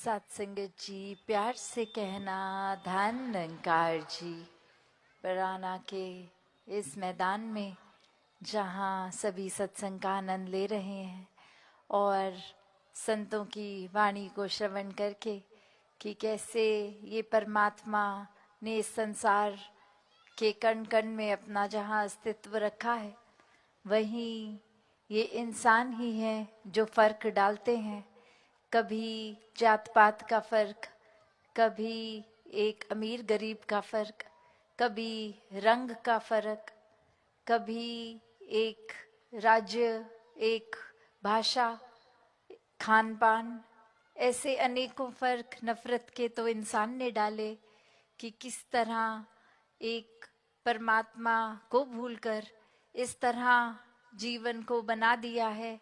सत्संगत जी, प्यार से कहना धन निरंकार जी। बराना के इस मैदान में जहाँ सभी सत्संग का आनंद ले रहे हैं और संतों की वाणी को श्रवण करके कि कैसे ये परमात्मा ने इस संसार के कण कण में अपना जहाँ अस्तित्व रखा है, वहीं ये इंसान ही हैं जो फर्क डालते हैं। कभी जात पात का फर्क, कभी एक अमीर गरीब का फर्क, कभी रंग का फर्क, कभी एक राज्य, एक भाषा, खान पान, ऐसे अनेकों फर्क नफरत के तो इंसान ने डाले कि किस तरह एक परमात्मा को भूलकर इस तरह जीवन को बना दिया है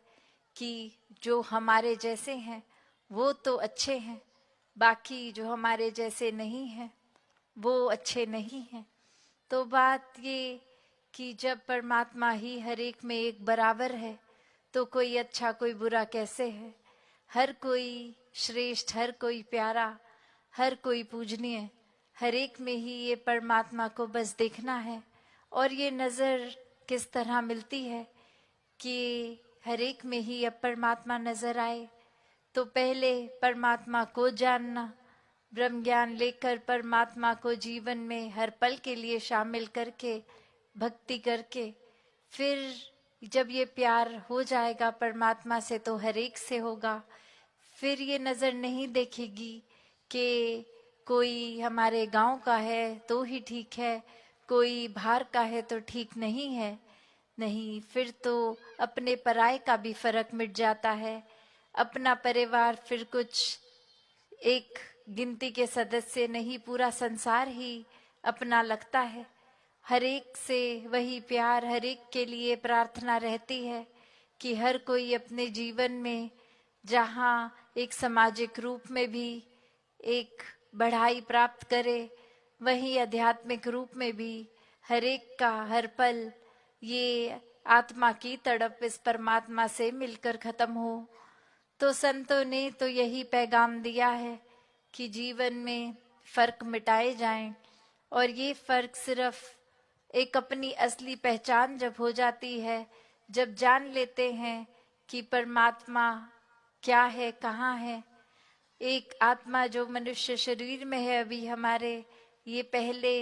कि जो हमारे जैसे हैं वो तो अच्छे हैं, बाकी जो हमारे जैसे नहीं हैं वो अच्छे नहीं हैं। तो बात ये कि जब परमात्मा ही हर एक में एक बराबर है तो कोई अच्छा कोई बुरा कैसे है। हर कोई श्रेष्ठ, हर कोई प्यारा, हर कोई पूजनीय, हर एक में ही ये परमात्मा को बस देखना है। और ये नज़र किस तरह मिलती है कि हर एक में ही अब परमात्मा नजर आए। तो पहले परमात्मा को जानना, ब्रह्म ज्ञान लेकर परमात्मा को जीवन में हर पल के लिए शामिल करके भक्ति करके, फिर जब ये प्यार हो जाएगा परमात्मा से तो हर एक से होगा। फिर ये नज़र नहीं देखेगी कि कोई हमारे गांव का है तो ही ठीक है, कोई बाहर का है तो ठीक नहीं है। नहीं, फिर तो अपने पराये का भी फर्क मिट जाता है। अपना परिवार फिर कुछ एक गिनती के सदस्य नहीं, पूरा संसार ही अपना लगता है। हर एक से वही प्यार, हर एक के लिए प्रार्थना रहती है कि हर कोई अपने जीवन में जहाँ एक सामाजिक रूप में भी एक बढ़ाई प्राप्त करे, वही आध्यात्मिक रूप में भी हर एक का हर पल ये आत्मा की तड़प इस परमात्मा से मिलकर खत्म हो। तो संतों ने तो यही पैगाम दिया है कि जीवन में फर्क मिटाए जाएं। और ये फर्क सिर्फ एक अपनी असली पहचान जब हो जाती है, जब जान लेते हैं कि परमात्मा क्या है, कहाँ है। एक आत्मा जो मनुष्य शरीर में है अभी हमारे, ये पहले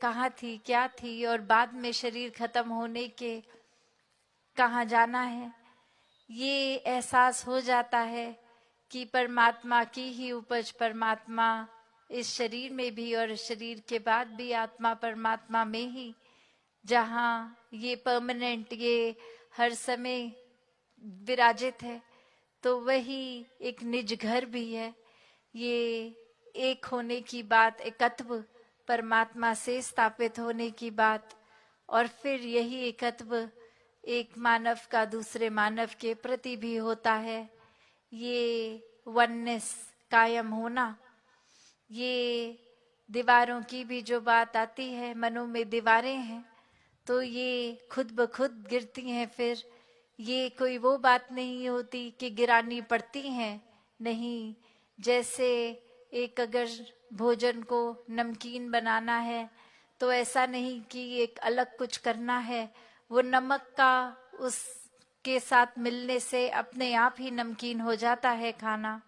कहाँ थी, क्या थी, और बाद में शरीर खत्म होने के कहाँ जाना है। ये एहसास हो जाता है कि परमात्मा की ही उपज परमात्मा इस शरीर में भी और शरीर के बाद भी आत्मा परमात्मा में ही, जहाँ ये परमानेंट, ये हर समय विराजित है। तो वही एक निज घर भी है। ये एक होने की बात, एकत्व परमात्मा से स्थापित होने की बात, और फिर यही एकत्व एक मानव का दूसरे मानव के प्रति भी होता है। ये वननेस कायम होना, ये दीवारों की भी जो बात आती है, मनों में दीवारें हैं तो ये खुद ब खुद गिरती हैं। फिर ये कोई वो बात नहीं होती कि गिरानी पड़ती हैं, नहीं। जैसे एक अगर भोजन को नमकीन बनाना है तो ऐसा नहीं कि एक अलग कुछ करना है, वो नमक का उसके साथ मिलने से अपने आप ही नमकीन हो जाता है खाना।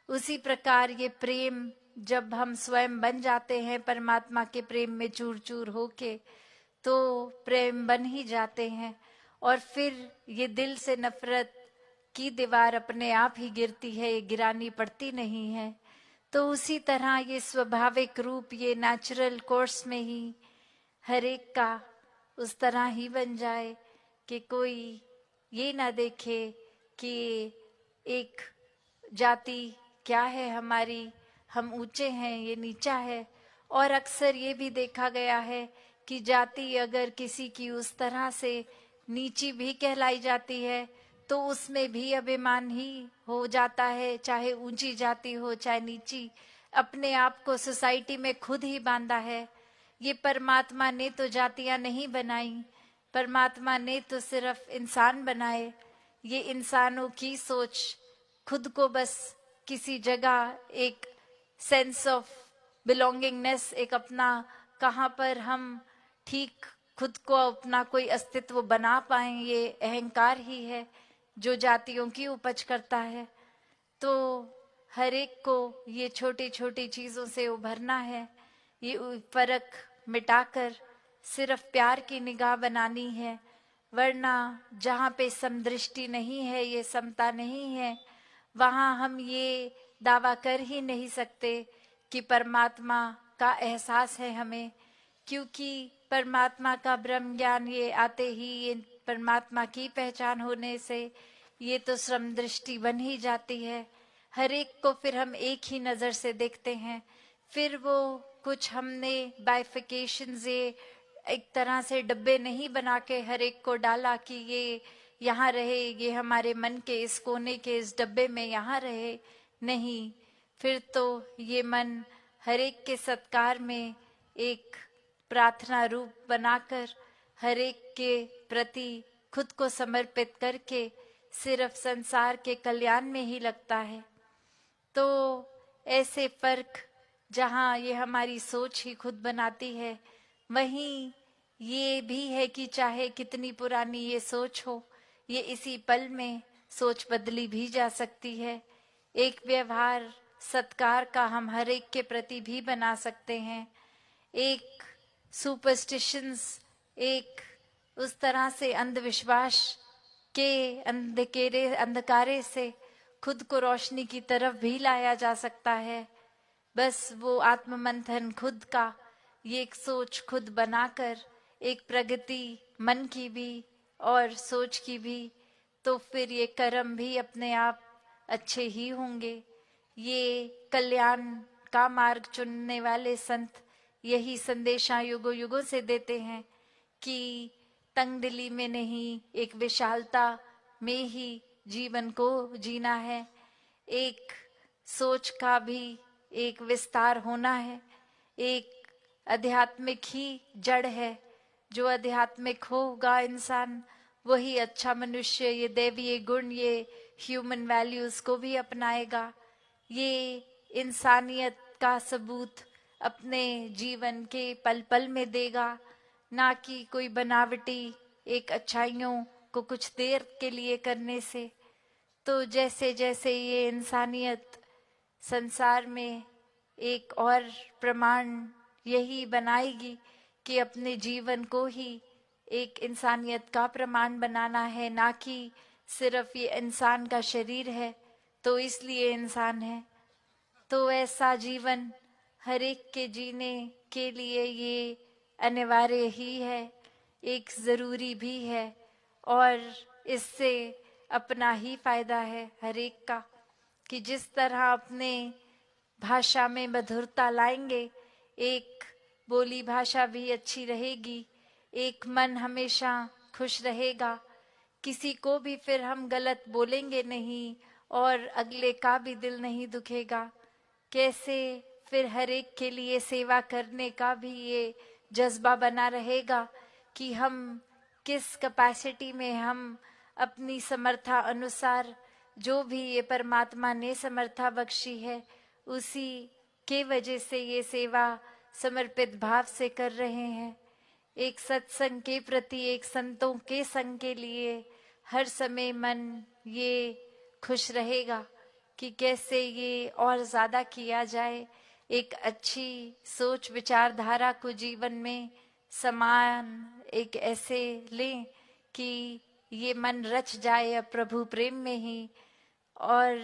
उसी प्रकार ये प्रेम जब हम स्वयं बन जाते हैं परमात्मा के प्रेम में चूर चूर होके, तो प्रेम बन ही जाते हैं। और फिर ये दिल से नफरत की दीवार अपने आप ही गिरती है, ये गिरानी पड़ती नहीं है। तो उसी तरह ये स्वाभाविक रूप, ये नेचुरल कोर्स में ही हर एक का उस तरह ही बन जाए कि कोई ये ना देखे कि एक जाति क्या है हमारी, हम ऊंचे हैं, ये नीचा है। और अक्सर ये भी देखा गया है कि जाति अगर किसी की उस तरह से नीची भी कहलाई जाती है तो उसमें भी अभिमान ही हो जाता है, चाहे ऊंची जाति हो चाहे नीची। अपने आप को सोसाइटी में खुद ही बांधा है। ये परमात्मा ने तो जातियां नहीं बनाई, परमात्मा ने तो सिर्फ इंसान बनाए। ये इंसानों की सोच खुद को बस किसी जगह एक सेंस ऑफ बिलोंगिंगनेस, एक अपना कहाँ पर हम ठीक खुद को अपना कोई अस्तित्व बना पाए, ये अहंकार ही है जो जातियों की उपज करता है। तो हर एक को ये छोटी छोटी चीज़ों से उभरना है, ये फर्क मिटाकर सिर्फ प्यार की निगाह बनानी है। वरना जहाँ पे समदृष्टि नहीं है, ये समता नहीं है, वहाँ हम ये दावा कर ही नहीं सकते कि परमात्मा का एहसास है हमें, क्योंकि परमात्मा का ब्रह्म ज्ञान ये आते ही, ये परमात्मा की पहचान होने से ये तो समदृष्टि बन ही जाती है। हर एक को फिर हम एक ही नज़र से देखते हैं। फिर वो कुछ हमने बाइफिकेशंस, ये एक तरह से डब्बे नहीं बना के हर एक को डाला कि ये यहाँ रहे, ये हमारे मन के इस कोने के इस डब्बे में यहाँ रहे। नहीं, फिर तो ये मन हर एक के सत्कार में एक प्रार्थना रूप बनाकर हर एक के प्रति खुद को समर्पित करके सिर्फ संसार के कल्याण में ही लगता है। तो ऐसे फर्क जहाँ ये हमारी सोच ही खुद बनाती है, वहीं ये भी है कि चाहे कितनी पुरानी ये सोच हो, ये इसी पल में सोच बदली भी जा सकती है। एक व्यवहार सत्कार का हम हर एक के प्रति भी बना सकते हैं। एक सुपरस्टिशंस, एक उस तरह से अंधविश्वास के अंधकारे से खुद को रोशनी की तरफ भी लाया जा सकता है। बस वो आत्ममंथन खुद का, ये एक सोच खुद बनाकर एक प्रगति मन की भी और सोच की भी, तो फिर ये कर्म भी अपने आप अच्छे ही होंगे। ये कल्याण का मार्ग चुनने वाले संत यही संदेशा युगों युगों से देते हैं कि तंगदिली में नहीं, एक विशालता में ही जीवन को जीना है। एक सोच का भी एक विस्तार होना है। एक आध्यात्मिक ही जड़ है, जो आध्यात्मिक होगा इंसान वही अच्छा मनुष्य, ये दैवीय गुण, ये ह्यूमन वैल्यूज को भी अपनाएगा। ये इंसानियत का सबूत अपने जीवन के पल पल में देगा, ना कि कोई बनावटी एक अच्छाइयों को कुछ देर के लिए करने से। तो जैसे जैसे ये इंसानियत संसार में एक और प्रमाण यही बनाएगी कि अपने जीवन को ही एक इंसानियत का प्रमाण बनाना है, ना कि सिर्फ ये इंसान का शरीर है तो इसलिए इंसान है। तो ऐसा जीवन हर एक के जीने के लिए ये अनिवार्य ही है, एक ज़रूरी भी है, और इससे अपना ही फायदा है हर एक का कि जिस तरह अपने भाषा में मधुरता लाएंगे, एक बोली भाषा भी अच्छी रहेगी, एक मन हमेशा खुश रहेगा, किसी को भी फिर हम गलत बोलेंगे नहीं और अगले का भी दिल नहीं दुखेगा। कैसे फिर हर एक के लिए सेवा करने का भी ये जज्बा बना रहेगा कि हम किस कैपेसिटी में हम अपनी समर्था अनुसार जो भी ये परमात्मा ने समर्था बख्शी है उसी के वजह से ये सेवा समर्पित भाव से कर रहे हैं। एक सत्संग के प्रति, एक संतों के संग के लिए हर समय मन ये खुश रहेगा कि कैसे ये और ज़्यादा किया जाए, एक अच्छी सोच विचारधारा को जीवन में समान एक ऐसे लें कि ये मन रच जाए अब प्रभु प्रेम में ही। और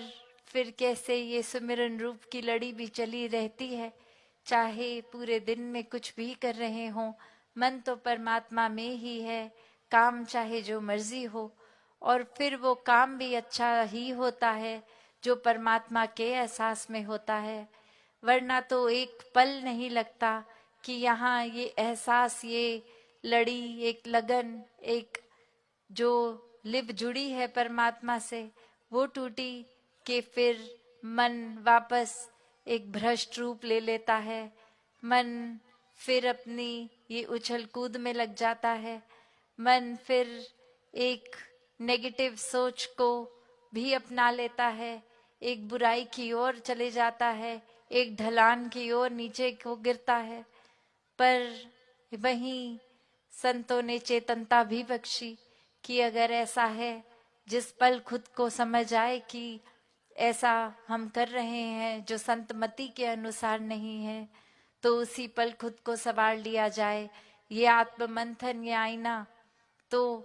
फिर कैसे ये सुमिरन रूप की लड़ी भी चली रहती है, चाहे पूरे दिन में कुछ भी कर रहे हों, मन तो परमात्मा में ही है, काम चाहे जो मर्जी हो, और फिर वो काम भी अच्छा ही होता है जो परमात्मा के एहसास में होता है। वरना तो एक पल नहीं लगता कि यहाँ ये एहसास, ये लड़ी, एक लगन, एक जो लिव जुड़ी है परमात्मा से, वो टूटी कि फिर मन वापस एक भ्रष्ट रूप ले लेता है। मन फिर अपनी ये उछल कूद में लग जाता है। मन फिर एक नेगेटिव सोच को भी अपना लेता है, एक बुराई की ओर चले जाता है, एक ढलान की ओर नीचे को गिरता है। पर वहीं संतों ने चेतनता भी बख्शी कि अगर ऐसा है, जिस पल खुद को समझ आए कि ऐसा हम कर रहे हैं जो संत मति के अनुसार नहीं है, तो उसी पल खुद को संवार लिया जाए। ये आत्ममंथन, ये आईना तो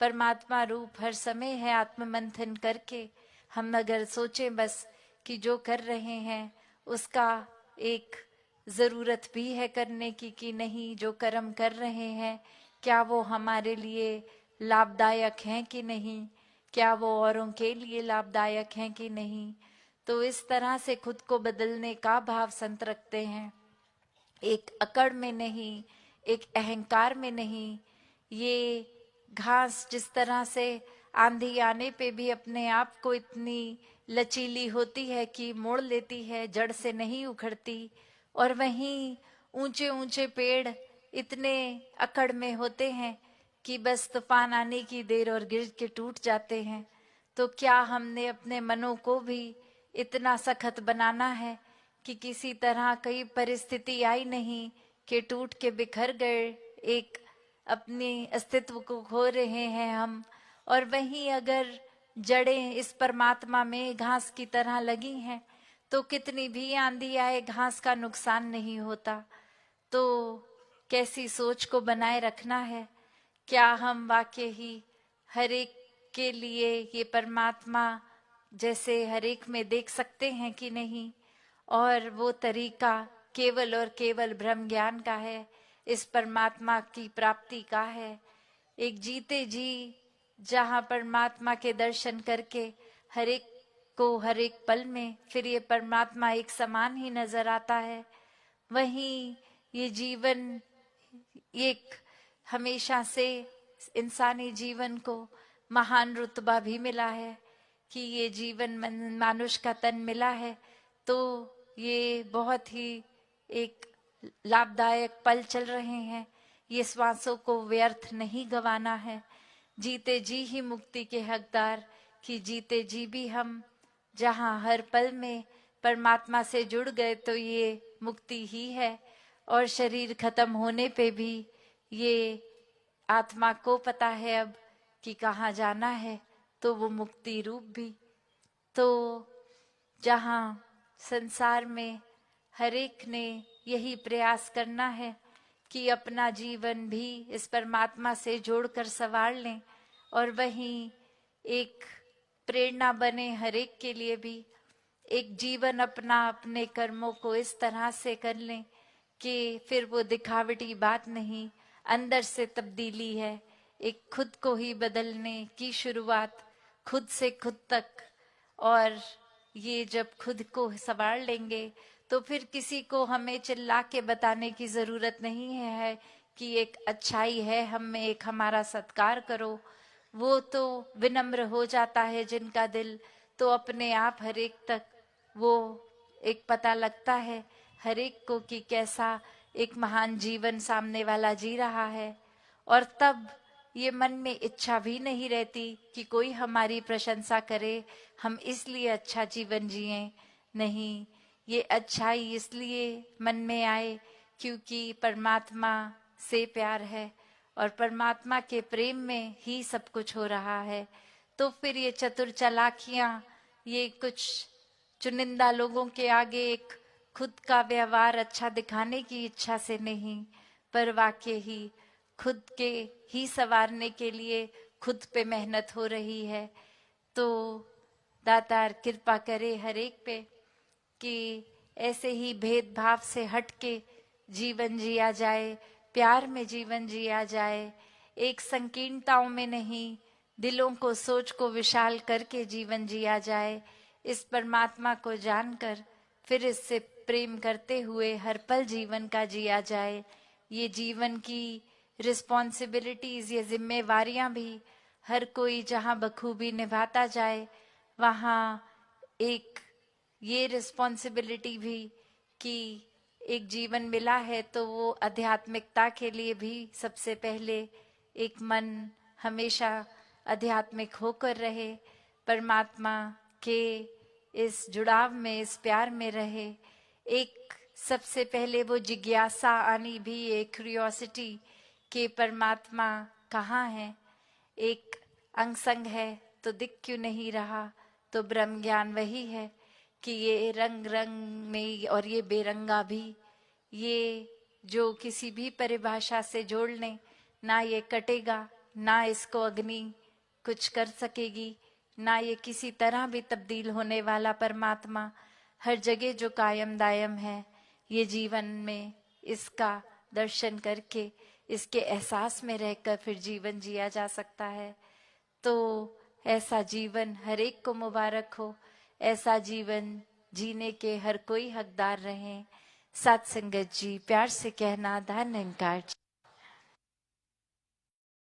परमात्मा रूप हर समय है। आत्ममंथन करके हम अगर सोचें बस कि जो कर रहे हैं उसका एक जरूरत भी है करने की कि नहीं, जो कर्म कर रहे हैं क्या वो हमारे लिए लाभदायक हैं कि नहीं, क्या वो औरों के लिए लाभदायक हैं कि नहीं। तो इस तरह से खुद को बदलने का भाव संत रखते हैं, एक अकड़ में नहीं, एक अहंकार में नहीं। ये घास जिस तरह से आंधी आने पे भी अपने आप को इतनी लचीली होती है कि मोड़ लेती है, जड़ से नहीं उखड़ती, और वहीं ऊंचे ऊंचे पेड़ इतने अकड़ में होते हैं कि बस तूफान आने की देर और गिर के टूट जाते हैं। तो क्या हमने अपने मनों को भी इतना सख्त बनाना है कि किसी तरह कई परिस्थिति आई नहीं कि टूट के बिखर गए, एक अपने अस्तित्व को खो रहे हैं हम। और वहीं अगर जड़ें इस परमात्मा में घास की तरह लगी हैं तो कितनी भी आंधी आए घास का नुकसान नहीं होता। तो कैसी सोच को बनाए रखना है, क्या हम वाकई ही हर एक के लिए ये परमात्मा जैसे हर एक में देख सकते हैं कि नहीं, और वो तरीका केवल और केवल ब्रह्म ज्ञान का है, इस परमात्मा की प्राप्ति का है। एक जीते जी जहाँ परमात्मा के दर्शन करके हर एक को हर एक पल में फिर ये परमात्मा एक समान ही नजर आता है, वहीं ये जीवन एक हमेशा से इंसानी जीवन को महान रुतबा भी मिला है कि ये जीवन मानुष का तन मिला है, तो ये बहुत ही एक लाभदायक पल चल रहे हैं। ये श्वासों को व्यर्थ नहीं गंवाना है, जीते जी ही मुक्ति के हकदार, कि जीते जी भी हम जहाँ हर पल में परमात्मा से जुड़ गए तो ये मुक्ति ही है। और शरीर खत्म होने पे भी ये आत्मा को पता है अब कि कहाँ जाना है, तो वो मुक्ति रूप भी। तो जहाँ संसार में हर एक ने यही प्रयास करना है कि अपना जीवन भी इस परमात्मा से जोड़कर संवार लें, और वहीं एक प्रेरणा बने हर एक के लिए भी, एक जीवन अपना अपने कर्मों को इस तरह से कर लें कि फिर वो दिखावटी बात नहीं, अंदर से तब्दीली है। एक खुद को ही बदलने की शुरुआत खुद से खुद तक, और ये जब खुद को संवार लेंगे तो फिर किसी को हमें चिल्ला के बताने की जरूरत नहीं है कि एक अच्छाई है हम में, एक हमारा सत्कार करो। वो तो विनम्र हो जाता है जिनका दिल, तो अपने आप हर एक तक वो एक पता लगता है हर एक को कि कैसा एक महान जीवन सामने वाला जी रहा है। और तब ये मन में इच्छा भी नहीं रहती कि कोई हमारी प्रशंसा करे, हम इसलिए अच्छा जीवन जिएं। नहीं, ये अच्छाई इसलिए मन में आए क्योंकि परमात्मा से प्यार है और परमात्मा के प्रेम में ही सब कुछ हो रहा है। तो फिर ये चतुर चालाकियां, ये कुछ चुनिंदा लोगों के आगे एक खुद का व्यवहार अच्छा दिखाने की इच्छा से नहीं, पर वाकई ही खुद के ही संवारने के लिए खुद पे मेहनत हो रही है। तो दातार कृपा करे हर एक पे कि ऐसे ही भेदभाव से हट के जीवन जिया जाए, प्यार में जीवन जिया जाए, एक संकीर्णताओं में नहीं, दिलों को सोच को विशाल करके जीवन जिया जाए। इस परमात्मा को जानकर फिर इससे प्रेम करते हुए हर पल जीवन का जिया जाए। ये जीवन की रिस्पॉन्सिबिलिटीज, ये जिम्मेवारियां भी हर कोई जहाँ बखूबी निभाता जाए, वहाँ एक ये रिस्पॉन्सिबिलिटी भी कि एक जीवन मिला है तो वो आध्यात्मिकता के लिए भी सबसे पहले एक मन हमेशा आध्यात्मिक होकर रहे, परमात्मा के इस जुड़ाव में, इस प्यार में रहे। एक सबसे पहले वो जिज्ञासा आनी भी, एक क्यूरियोसिटी कि परमात्मा कहाँ है। एक अंग संग है तो दिख क्यों नहीं रहा, तो ब्रह्म ज्ञान वही है कि ये रंग रंग में और ये बेरंगा भी, ये जो किसी भी परिभाषा से जोड़ लें, ना ये कटेगा, ना इसको अग्नि कुछ कर सकेगी, ना ये किसी तरह भी तब्दील होने वाला परमात्मा हर जगह जो कायम दायम है। ये जीवन में इसका दर्शन करके, इसके एहसास में रहकर फिर जीवन जिया जा सकता है। तो ऐसा जीवन हर एक को मुबारक हो, ऐसा जीवन जीने के हर कोई हकदार रहे। सत्संगत जी, प्यार से कहना, धन निरंकार जी।